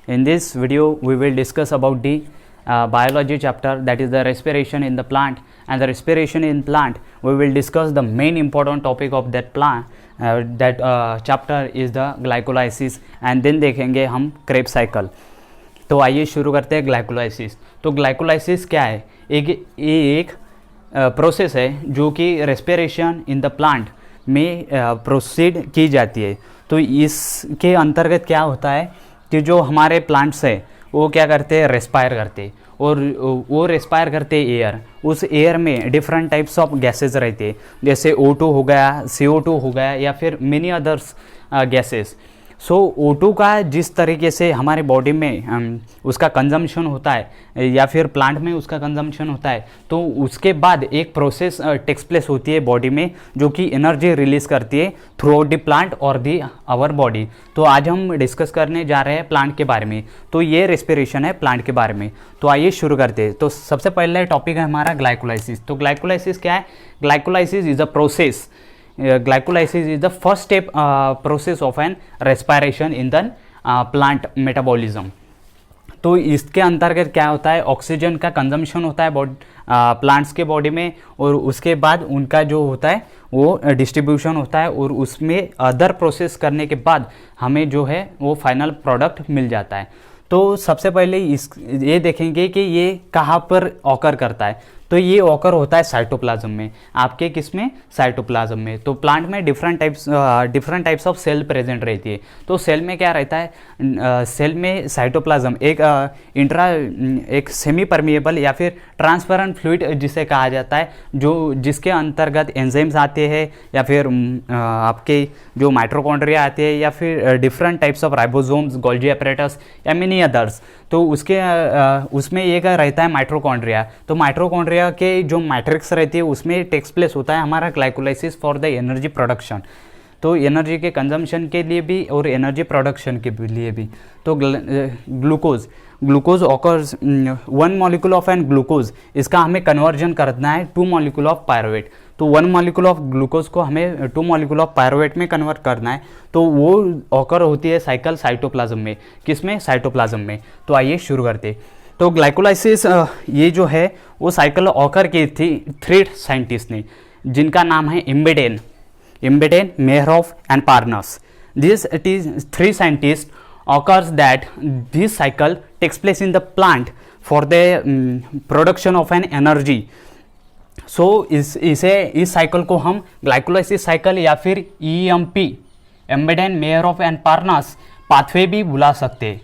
In this video, we will discuss about the biology chapter, that is the respiration in the plant. And the respiration in plant, we will discuss the main important topic of that plant. That chapter is the glycolysis, and then देखेंगे हम Krebs cycle. तो आइए शुरू करते हैं glycolysis. तो glycolysis क्या है? एक प्रोसेस है जो कि रेस्पिरेशन इन द प्लांट में प्रोसीड की जाती है. तो इसके अंतर्गत क्या होता है कि जो हमारे प्लांट्स है वो क्या करते हैं, रेस्पायर करते, और वो रेस्पायर करते एयर. उस एयर में डिफरेंट टाइप्स ऑफ गैसेस रहते हैं, जैसे O2 हो गया, CO2 हो गया, या फिर मेनी अदर्स गैसेस. सो O2 का जिस तरीके से हमारे बॉडी में उसका कंजम्पशन होता है या फिर प्लांट में उसका कंजम्पशन होता है, तो उसके बाद एक प्रोसेस टेक्स प्लेस होती है बॉडी में जो कि एनर्जी रिलीज करती है थ्रू आउट द प्लांट और दी आवर बॉडी. तो आज हम डिस्कस करने जा रहे हैं प्लांट के बारे में. तो ये रेस्पिरेशन है प्लांट के बारे में. तो आइए शुरू करते हैं. तो सबसे पहले टॉपिक है हमारा ग्लाइकोलाइसिस. तो ग्लाइकोलाइसिस क्या है? Glycolysis is a process. Glycolysis is the first step process of an respiration in the plant metabolism. तो इसके अंतर्गत क्या होता है, ऑक्सीजन का कंजम्पशन होता है प्लांट्स के बॉडी में, और उसके बाद उनका जो होता है वो डिस्ट्रीब्यूशन होता है, और उसमें अदर प्रोसेस करने के बाद हमें जो है वो फाइनल प्रोडक्ट मिल जाता है. तो सबसे पहले ये देखेंगे कि ये कहाँ पर ऑकर करता है. तो ये ऑकर होता है साइटोप्लाज्म में. आपके किस में? साइटोप्लाज्म में. तो प्लांट में different types of cell present रहती है. तो सेल में क्या रहता है? सेल में साइटोप्लाज्म एक सेमी परमिएबल या फिर ट्रांसपेरेंट फ्लूइड जिसे कहा जाता है, जो जिसके अंतर्गत एंजाइम्स आते हैं, या फिर आपके जो माइटोकॉन्ड्रिया आते हैं, या फिर different types of ribosomes, Golgi apparatus, या मेनी अदर्स. तो उसमें एक रहता है माइटोकॉन्ड्रिया. तो माइटोकॉन्ड्रिया के जो मैट्रिक्स रहती है उसमें टेक्स प्लेस होता है हमारा glycolysis for the energy production. तो एनर्जी के कंजम्पशन के लिए भी और एनर्जी प्रोडक्शन के लिए भी. तो glucose occurs 1 molecule of an glucose, इसका हमें कन्वर्जन करना है 2 मॉलिक्यूल ऑफ पायरुवेट. तो 1 मॉलिक्यूल ऑफ ग्लूकोज को हमें 2 मॉलिक्यूल ऑफ पायरुवेट में कन्वर्ट करना है. तो वो ऑकर होती है साइकिल साइटोप्लाज्म में. किसमें? साइटोप्लाज्म में. तो आइए शुरू करते. तो ग्लाइकोलाइसिस ये जो है वो साइकिल ऑकर की थी 3 साइंटिस्ट ने, जिनका नाम है इम्बेडेन, मेहरॉफ and Parnas. These 3 scientists occurs that this cycle takes place in the plant for the production of an energy. So इस साइकिल को हम ग्लाइकोलाइसिस साइकिल या फिर EMP, एम्बेडेन, मेहरॉफ एंड पार्नस पाथवे भी बुला सकते हैं.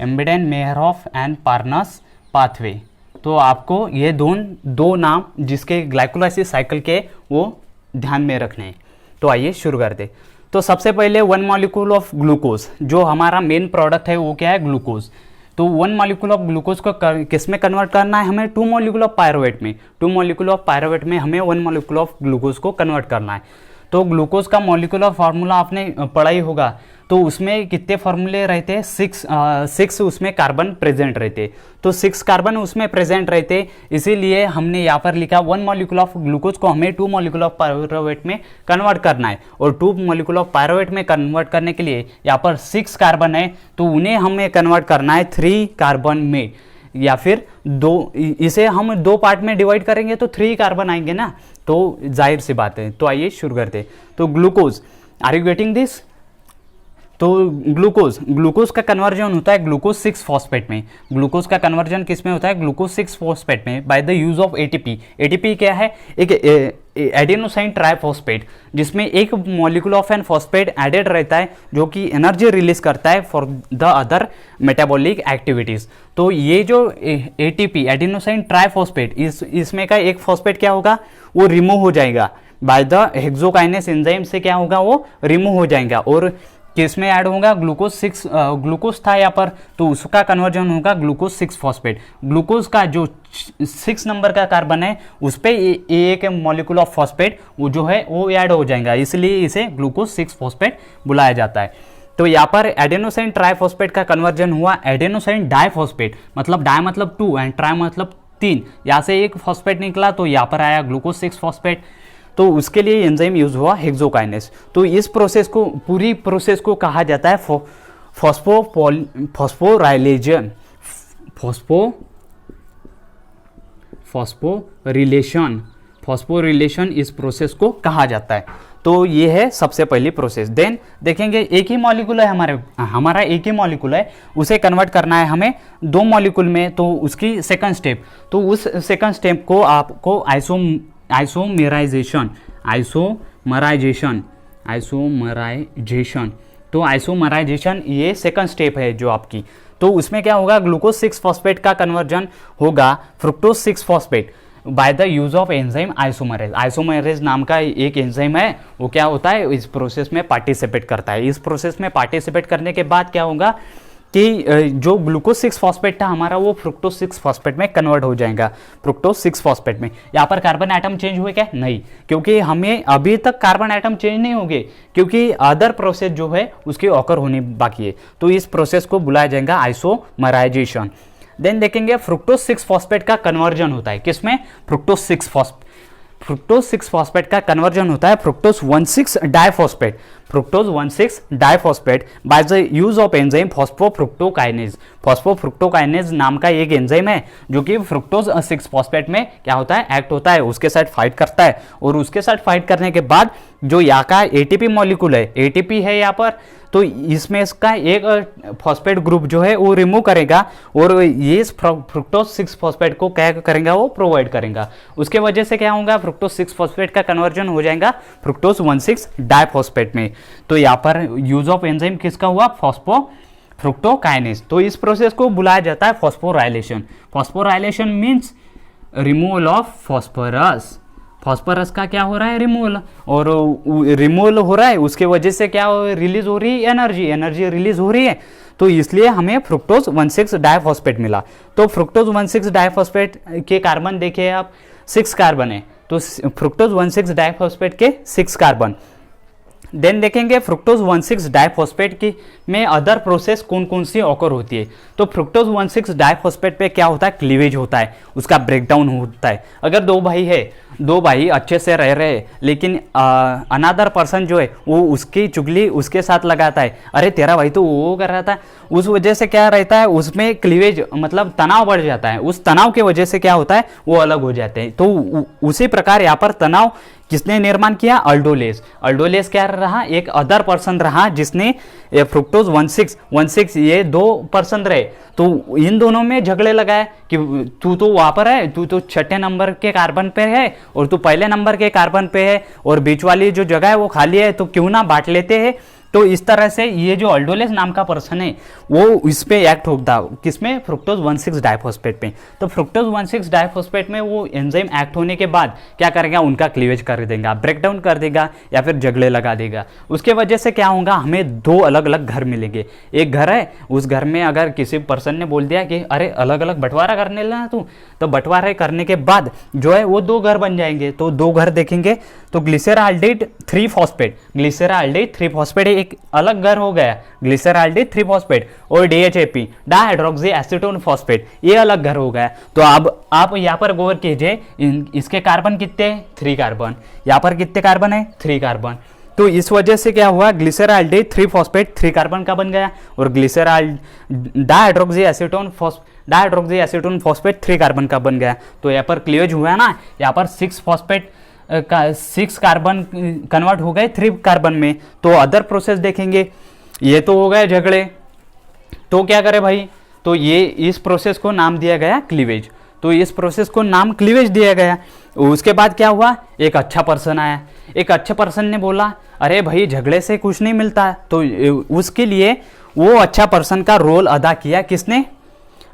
एम्बेडेन, मेहरॉफ एंड पार्नस पाथवे. तो आपको ये दो नाम जिसके ग्लाइकोलाइसिस साइकिल के वो ध्यान में रखने हैं. तो आइए शुरू करते. तो सबसे पहले 1 मॉलिक्यूल ऑफ ग्लूकोज, जो हमारा मेन प्रोडक्ट है वो क्या है? ग्लूकोज. तो 1 मॉलिक्यूल ऑफ ग्लूकोज को किस में कन्वर्ट करना है? हमें 2 मॉलिक्यूल ऑफ पायरुवेट में. 2 मॉलिक्यूल ऑफ पायरुवेट में हमें 1 मॉलिक्यूल ऑफ ग्लूकोज को कन्वर्ट करना है. तो ग्लूकोज का मॉलिक्यूलर फार्मूला आपने पढ़ा ही होगा. तो उसमें कितने फार्मूले रहते हैं? 6 उसमें कार्बन प्रेजेंट रहते. तो 6 कार्बन उसमें प्रेजेंट रहते, इसीलिए हमने यहाँ पर लिखा 1 मॉलिक्यूल ऑफ ग्लूकोज को हमें 2 मॉलिक्यूल ऑफ पायरुवेट में कन्वर्ट करना है. और 2 मॉलिक्यूल ऑफ पायरुवेट में कन्वर्ट करने के लिए यहाँ पर 6 कार्बन है, तो उन्हें हमें कन्वर्ट करना है 3 कार्बन में, या फिर इसे हम 2 पार्ट में डिवाइड करेंगे तो 3 कार्बन आएंगे ना. तो जाहिर सी बात है. तो आइए शुरू करते. तो glucose, are you getting this? तो ग्लूकोज का कन्वर्जन होता है ग्लूकोज 6 फॉस्फेट में. ग्लूकोज का कन्वर्जन किस में होता है? ग्लूकोज 6 फॉस्फेट में, by the use of ATP. ATP क्या है? एक एडेनोसाइन ट्राइफॉस्फेट, जिसमें एक molecule of an phosphate added रहता है, जो कि एनर्जी रिलीज करता है for the other metabolic activities. तो ये जो एटीपी, एडेनोसाइन ट्राइफॉस्फेट, इसमें का एक फॉस्फेट क्या होगा? वो रिमूव हो जाएगा बाय द हेक्सोकाइनेस एंजाइम से. क्या होगा? वो रिमूव हो जाएगा, और किस में ऐड होगा? ग्लूकोज था यहाँ पर, तो उसका कन्वर्जन होगा ग्लूकोज 6 फॉस्फेट. ग्लूकोज का जो 6 नंबर का कार्बन है उस पर एक मॉलिक्यूल ऑफ फॉस्फेट वो जो है वो ऐड हो जाएगा, इसलिए इसे ग्लूकोज 6 फॉस्फेट बुलाया जाता है. तो यहाँ पर एडेनोसाइन ट्राइफॉस्फेट का कन्वर्जन हुआ एडेनोसाइन डाइफॉस्फेट. मतलब डाई मतलब 2 एंड ट्राई मतलब 3. यहाँ से एक फॉस्फेट निकला तो यहाँ पर आया ग्लूकोज 6 फॉस्फेट. तो उसके लिए एंजाइम यूज हुआ हेक्सोकाइनेस. तो इस प्रोसेस को, पूरी प्रोसेस को कहा जाता है फॉस्फोरिलेशन इस प्रोसेस को कहा जाता है। तो ये है सबसे पहली प्रोसेस। देन देखेंगे एक ही मॉलिक्यूल है हमारा एक ही मॉलिक्यूल है, उसे कन्वर्ट करना है हमें दो मॉलिक्यूल में, तो उसकी सेकंड स्टेप, तो उस सेकंड स्टेप को आपको आइसोमराइजेशन, तो आइसोमराइजेशन ये सेकंड स्टेप है जो आपकी। तो उसमें क्या होगा, ग्लूकोज 6 फॉस्फेट का कन्वर्जन होगा fructose 6 phosphate bye the use of enzyme isomerase. Isomerase नाम का एक एंजाइम है, वो क्या होता है, इस प्रोसेस में पार्टिसिपेट करता है। इस प्रोसेस में पार्टिसिपेट करने के बाद क्या होगा कि जो ग्लूकोज 6 फॉस्फेट था हमारा, वो फ्रुक्टोज 6 फॉस्फेट में कन्वर्ट हो जाएगा, फ्रुक्टोज 6 फॉस्फेट में। यहाँ पर कार्बन एटम चेंज हुए क्या? नहीं, क्योंकि हमें अभी तक कार्बन एटम चेंज नहीं होंगे, क्योंकि अदर प्रोसेस जो है उसकी ऑकर होनी बाकी है। तो इस प्रोसेस को बुलाया जाएगा आइसोमराइजेशन। देन देखेंगे फ्रुक्टोज 6 फॉस्फेट का कन्वर्जन होता है किसमें? फ्रुक्टोज 6 फॉस्फेट का कन्वर्जन होता है fructose 1,6 diphosphate, fructose 1,6 diphosphate bye the use of enzyme phosphofructokinase. Phosphofructokinase नाम का एक एंजाइम है जो कि फ्रुक्टोज 6 फॉस्फेट में क्या होता है, एक्ट होता है, उसके साथ फाइट करता है, और उसके साथ फाइट करने के बाद जो यहाँ का एटीपी मॉलिक्यूल है, एटीपी है यहाँ पर, तो इसमें इसका एक फॉस्फेट ग्रुप जो है वो रिमूव करेगा, और ये फ्रुक्टोज 6 फॉस्फेट को क्या करेगा, वो प्रोवाइड करेगा। उसके वजह से क्या होगा, फ्रुक्टोज 6 फॉस्फेट का कन्वर्जन हो जाएगा फ्रुक्टोज 1,6 डाइफॉस्फेट में। तो यहाँ पर यूज ऑफ एंजाइम किसका हुआ, फॉस्फोफ्रुक्टोकाइनेज। तो इस प्रोसेस को बुलाया जाता है phosphorylation. Phosphorylation means removal of phosphorus. Phosphorus का क्या हो रहा है, रिमूवल, और रिमूवल हो रहा है, उसके वजह से क्या रिलीज हो रही है, एनर्जी रिलीज हो रही है। तो इसलिए हमें फ्रुक्टोज 1,6 डाइफॉस्फेट मिला। तो फ्रुक्टोज 1,6 डाइफॉस्फेट के कार्बन देखिए आप, 6 कार्बन है, तो फ्रुक्टोज 1,6 डाइफॉस्फेट के 6 कार्बन। देन देखेंगे फ्रुक्टोज 1,6 डाइफॉस्फेट की में अदर प्रोसेस कौन कौन सी ऑकर होती है। तो फ्रुक्टोज 1,6 डाइफॉस्फेट पे क्या होता है, क्लीवेज होता है, उसका ब्रेकडाउन होता है। अगर दो भाई अच्छे से रह रहे हैं, लेकिन अनदर पर्सन जो है वो उसकी चुगली उसके साथ लगाता है, अरे तेरा भाई तो वो कर रहा था, उस वजह से क्या रहता है, उसमें क्लीवेज मतलब तनाव बढ़ जाता है। उस तनाव की वजह से क्या होता है, वो अलग हो जाते हैं। तो उसी प्रकार यहाँ पर तनाव किसने निर्माण किया, अल्डोलेस क्या रहा, एक अदर पर्सन रहा जिसने फ्रुक्टोज 1,6 ये 2 पर्सन रहे, तो इन दोनों में झगड़े लगाए कि तू तो वहां पर है, तू तो 6 नंबर के कार्बन पे है और तू पहले नंबर के कार्बन पे है, और बीच वाली जो जगह है वो खाली है, तो क्यों ना बांट लेते हैं। तो इस तरह से ये जो अल्डोलेस नाम का पर्सन है वो इस पे एक्ट होता, किसमें, फ्रुक्टोज 1,6 डाइफॉस्फेट पे। तो फ्रुक्टोज 1,6 डाइफॉस्फेट में वो एंजाइम एक्ट होने के बाद क्या करेगा, उनका क्लीवेज कर देगा, ब्रेकडाउन कर देगा, या फिर जगले लगा देगा। उसके वजह से क्या होगा, हमें 2 अलग अलग घर मिलेंगे। एक घर है, उस घर में अगर किसी पर्सन ने बोल दिया कि अरे अलग अलग बंटवारा करने लगा तू, तो बंटवारे करने के बाद जो है वो 2 घर बन जाएंगे। तो 2 घर देखेंगे, तो ग्लिसराल्डिहाइड 3 फॉस्फेट, ग्लिसराल्डिहाइड 3 फॉस्फेट एक अलग घर हो गया, ग्लिसराल्डिहाइड 3 फॉस्फेट, और DHAP डाइहाइड्रोक्सी एसीटोन फॉस्फेट ये अलग घर हो गया। तो अब आप यहाँ पर गौर कीजिए, इसके कार्बन कितने, 3 कार्बन, यहाँ पर कितने कार्बन है, 3 कार्बन। तो इस वजह से क्या हुआ, ग्लिसराल्डिहाइड 3 फॉस्फेट 3 कार्बन का बन गया, और डाइहाइड्रोक्सी एसीटोन फॉस्फेट 3 कार्बन का बन गया। तो यहाँ पर क्लीवेज हुआ है ना, यहाँ पर 6 फॉस्फेट का 6 कार्बन कन्वर्ट हो गए 3 कार्बन में। तो अदर प्रोसेस देखेंगे, ये तो हो गए झगड़े, तो क्या करे भाई, तो ये इस प्रोसेस को नाम दिया गया क्लीवेज। तो इस प्रोसेस को नाम क्लीवेज दिया गया। उसके बाद क्या हुआ, एक अच्छा पर्सन आया, एक अच्छे पर्सन ने बोला अरे भाई झगड़े से कुछ नहीं मिलता, तो उसके लिए वो अच्छा पर्सन का रोल अदा किया, किसने,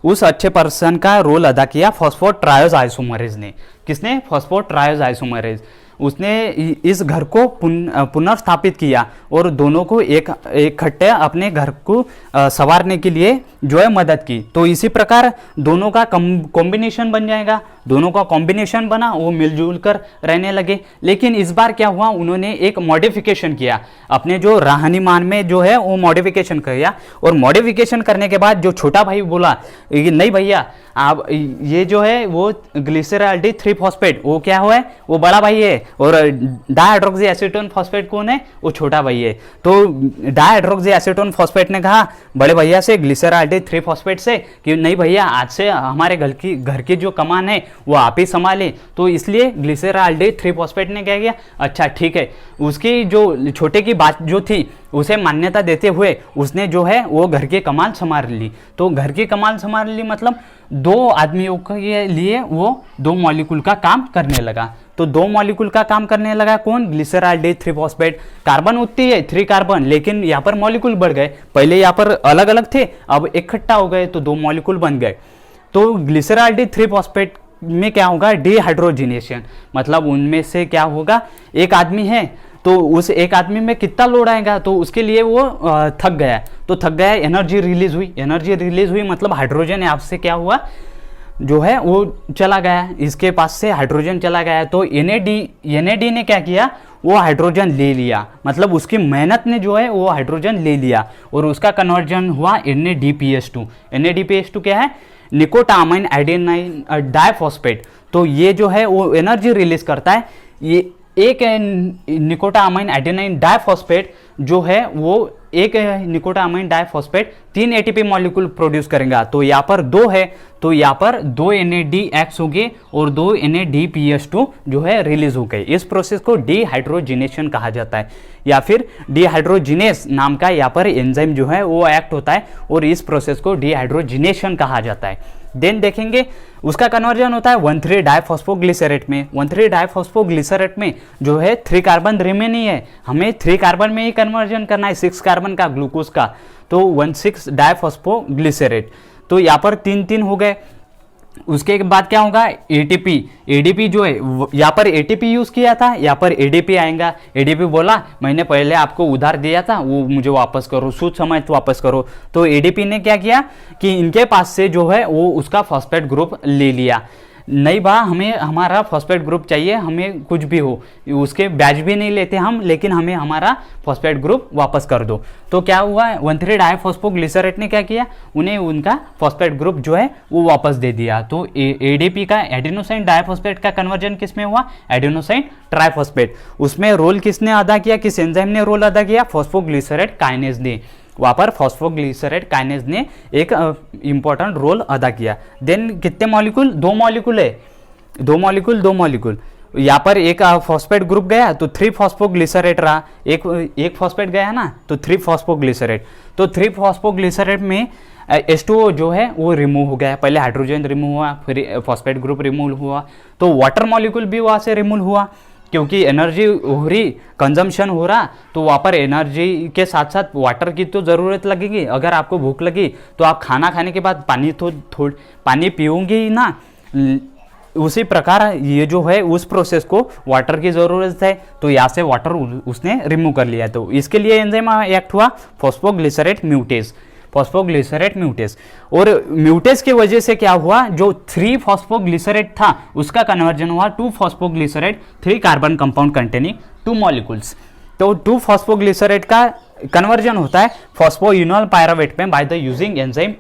उस अच्छे पर्सन का रोल अदा किया फॉस्फोट्रायोज आइसोमरेज ने। किसने, फॉस्फोट्रायोज आइसोमरेज। उसने इस घर को पुनर्स्थापित किया और दोनों को इकट्ठे अपने घर को संवारने के लिए जो है मदद की। तो इसी प्रकार दोनों का कॉम्बिनेशन बन जाएगा, दोनों का कॉम्बिनेशन बना, वो मिलजुल कर रहने लगे। लेकिन इस बार क्या हुआ, उन्होंने एक मॉडिफिकेशन किया, अपने जो रहनीमान में जो है वो मॉडिफिकेशन किया, और मॉडिफिकेशन करने के बाद जो छोटा भाई बोला नहीं भैया आप ये जो है वो ग्लिसराल्डिहाइड 3 फॉस्फेट वो क्या हुआ है, वो बड़ा भाई है, और डाइहाइड्रोक्सी एसीटोन फॉस्फेट कौन है, वो छोटा भाई है। तो डाइहाइड्रोक्सी एसीटोन फॉस्फेट ने कहा बड़े भैया से, ग्लिसरॉल्डेट 3 फॉस्फेट से, कि नहीं भैया आज से हमारे घर की जो कमान है वो आप ही संभालें। तो इसलिए ग्लिसरॉल्डेट 3 फॉस्फेट ने क्या किया, अच्छा ठीक है, उसकी जो छोटे की बात जो थी उसे मान्यता देते हुए उसने जो है वो घर की कमान संभाल ली। तो घर की कमान संभाल ली मतलब 2 आदमियों के लिए वो 2 मॉलिक्यूल का काम करने लगा। तो 2 मॉलिक्यूल का काम करने लगा कौन, ग्लिसरॉल्डेट 3 फॉस्फेट। कार्बन उतनी है 3 कार्बन, लेकिन यहाँ पर मॉलिक्यूल बढ़ गए, पहले यहाँ पर अलग अलग थे, अब इकट्ठा हो गए तो 2 मॉलिक्यूल बन गए। तो ग्लिसरॉल्डेट 3 फॉस्फेट में क्या होगा, डिहाइड्रोजिनेशन, मतलब उनमें से क्या होगा, एक आदमी है तो उस एक आदमी में कितना लोड आएगा, तो उसके लिए वो थक गया, तो थक गया, एनर्जी रिलीज हुई मतलब हाइड्रोजन आपसे क्या हुआ, जो है वो चला गया, इसके पास से हाइड्रोजन चला गया। तो NAD ने क्या किया, वो हाइड्रोजन ले लिया, मतलब उसकी मेहनत ने जो है वो हाइड्रोजन ले लिया और उसका कन्वर्जन हुआ NADPH2। NADPH2 क्या है, निकोटामाइन एडेनाइन डाइफॉस्फेट। तो ये जो है वो एनर्जी रिलीज करता है। ये एक निकोटामाइन एडेनाइन डाइफॉस्फेट जो है वो एक निकोटामाइन डाइफॉस्फेट 3 ATP मॉलिक्यूल प्रोड्यूस करेगा। तो यहाँ पर 2 है, तो यहाँ पर 2 NADX हो गए और 2 NADPH2 जो है रिलीज हो गए। इस प्रोसेस को डिहाइड्रोजिनेशन कहा जाता है, या फिर डिहाइड्रोजिनेस नाम का यहाँ पर एंजाइम जो है वो एक्ट होता है और इस प्रोसेस को डिहाइड्रोजिनेशन कहा जाता है। देन देखेंगे उसका कन्वर्जन होता है 1,3 डाइफॉस्फोग्लिसरेट में। 1,3 डाइफॉस्फोग्लिसरेट में जो है 3 कार्बन रिमेनी है, हमें 3 कार्बन में ही कन्वर्जन करना है 6 कार्बन का ग्लूकोज का, तो 1,6 डाइफॉस्फोग्लिसरेट। तो यहाँ पर 3 हो गए। उसके बाद क्या होगा, ADP जो है यहाँ पर ATP यूज किया था, यहाँ पर ADP आएगा। ADP बोला मैंने पहले आपको उधार दिया था वो मुझे वापस करो, सूद समेत वापस करो। तो ADP ने क्या किया कि इनके पास से जो है वो उसका फॉस्फेट ग्रुप ले लिया। नहीं बा, हमें हमारा फॉस्फेट ग्रुप चाहिए, हमें कुछ भी हो, उसके बैच भी नहीं लेते हम, लेकिन हमें हमारा फॉस्फेट ग्रुप वापस कर दो। तो क्या हुआ, 1,3 डाइफॉस्फोग्लिसरेट ने क्या किया, उन्हें उनका फॉस्फेट ग्रुप जो है वो वापस दे दिया। तो ADP का एडेनोसाइन डाइफॉस्फेट का कन्वर्जन किसमें हुआ, एडेनोसाइन ट्राइफॉस्फेट। उसमें रोल किसने अदा किया, किस एंजाइम ने रोल अदा किया, फॉस्फोग्लिसरेट काइनेज ने। वहाँ पर फॉस्फोग्लिसरेट काइनेज ने एक इंपॉर्टेंट रोल अदा किया। देन कितने मॉलिक्यूल, 2 मॉलिक्यूल है, 2 मॉलिक्यूल। यहाँ पर एक फॉस्फेट ग्रुप गया तो 3 फॉस्फोग्लिसरेट रहा, एक फॉस्फेट गया ना तो 3 फॉस्फोग्लिसरेट। तो 3 फॉस्फोग्लिसरेट में H2O जो है वो रिमूव हो गया, पहले हाइड्रोजन रिमूव हुआ, फिर फॉस्फेट ग्रुप रिमूव हुआ। तो वाटर मॉलिक्यूल भी वहाँ से रिमूव हुआ, क्योंकि एनर्जी हो रही, कंजम्पशन हो रहा, तो वहाँ पर एनर्जी के साथ साथ वाटर की तो ज़रूरत लगेगी। अगर आपको भूख लगी तो आप खाना खाने के बाद पानी पियोगे ना, उसी प्रकार ये जो है उस प्रोसेस को वाटर की ज़रूरत है, तो यहाँ से वाटर उसने रिमूव कर लिया। तो इसके लिए एंजाइम एक्ट हुआ फॉस्फोग्लिसरेट म्यूटेज, और म्यूटेज की वजह से क्या हुआ, जो 3 फॉस्फोग्लिसरेट था उसका कन्वर्जन हुआ 2 phosphoglycerate 3 carbon compound containing 2 molecules. तो 2 फॉस्फोग्लिसरेट का कन्वर्जन होता है फॉस्फोइनोल पायरावेट में बाय द यूजिंग एंजाइम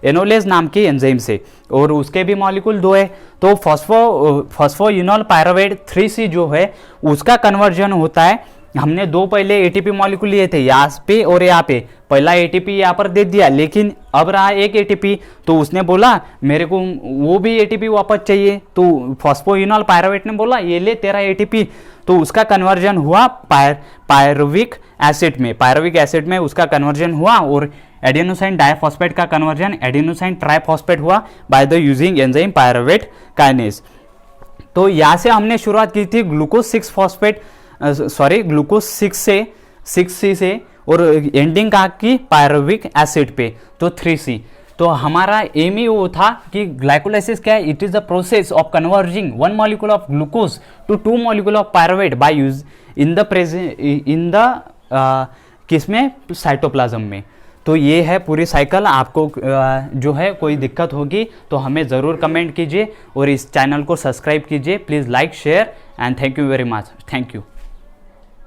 एनोलेज नाम की एंजाइम से, और उसके भी मॉलिक्यूल 2 है। तो फॉस्फोइनोल पायरावेट 3C जो है उसका कन्वर्जन होता है, हमने 2 पहले ATP मॉलिक्यूल लिए थे यहाँ पे और यहाँ पे, पहला ATP यहाँ पर दे दिया, लेकिन अब रहा एक ATP, तो उसने बोला मेरे को वो भी ATP वापस चाहिए। तो फॉस्फोइनोल पायरावेट ने बोला ये ले तेरा ATP, तो उसका कन्वर्जन हुआ पायरुविक एसिड में उसका कन्वर्जन हुआ, और एडेनोसाइन डाइफॉस्फेट का कन्वर्जन एडेनोसाइन ट्राइफॉस्फेट हुआ by the using enzyme pyruvate kinase. तो यहाँ से हमने शुरुआत की थी ग्लूकोज 6C से, और एंडिंग कहा कि पायरुविक एसिड पे, तो 3C। तो हमारा एम ही वो था कि ग्लाइकोलाइसिस क्या है, it is the process of converting 1 molecule of glucose to 2 molecule of pyruvate by use in the किसमें, साइटोप्लाज्म में। तो ये है पूरी साइकिल। आपको जो है कोई दिक्कत होगी तो हमें ज़रूर कमेंट कीजिए और इस चैनल को सब्सक्राइब कीजिए। Please like share and thank you very much. Thank you.